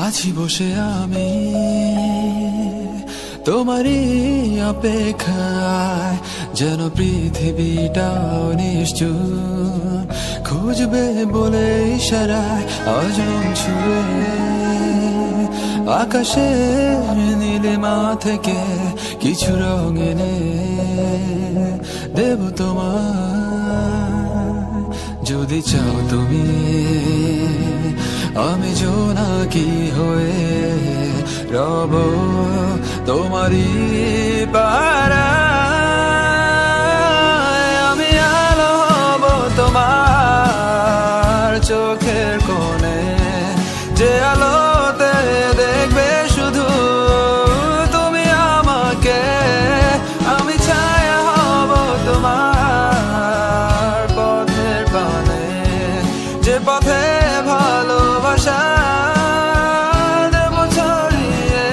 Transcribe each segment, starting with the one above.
আছি বসে আমি তোমারই অপেক্ষায়, যেন পৃথিবীটাও নিশ্চুপ খুঁজবে বলে ইশারায়। আজ মন ছুঁয়ে আকাশে নীলিমা থেকে কিছু রং এনে দেব তোমায়, যদি চাও তুমি। আমি জোনাকি হয়ে রব তোমারই পাড়ায়, আমি আলো হব তোমার চোখের কোণে, যে আলোতে দেখবে শুধু তুমি আমাকে। আমি ছায়া হব তোমার পথের পানে, যে পথে ভালোবাসা দেব ছড়িয়ে।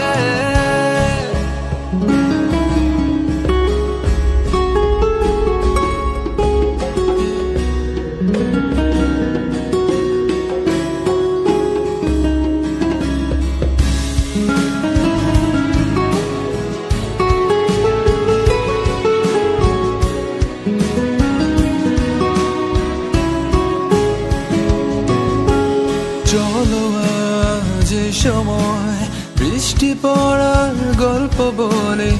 চলো আজ সময় বৃষ্টি পড়ার গল্প বলে,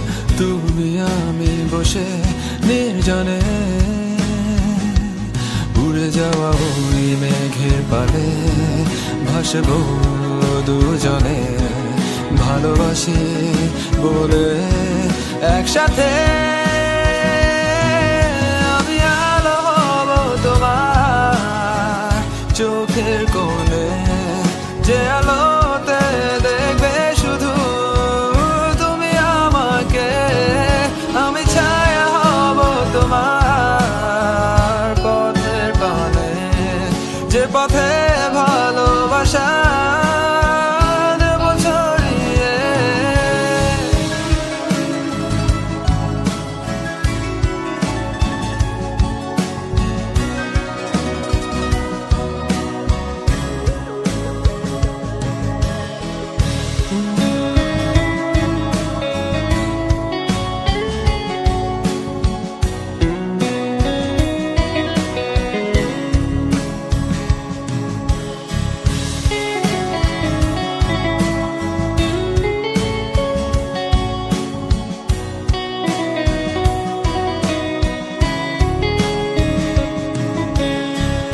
তুমি আমি বসে নির্জনে উড়ে যাওয়া ওই মেঘের পালে ভাসব দুজনে, ভালোবাসি বলে একসাথে। আমি আলো হব তোমার চোখের কোণে, যে আলোতে দেখবে শুধু তুমি আমাকে। আমি ছায়া হব তোমার পথের পানে, যে পথে ভালোবাসা দেব ছড়িয়ে।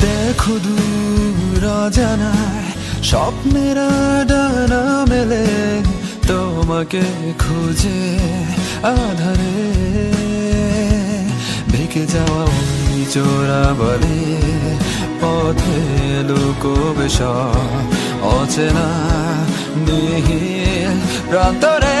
দেখো দূর অজানায় স্বপ্নের ডানা মেলে, তোমাকে খুঁজে আধারে ভেঙে যাওয়া ওই চোরা বলে পথে লুকোবে সব অচেনা নীল প্রান্তরে।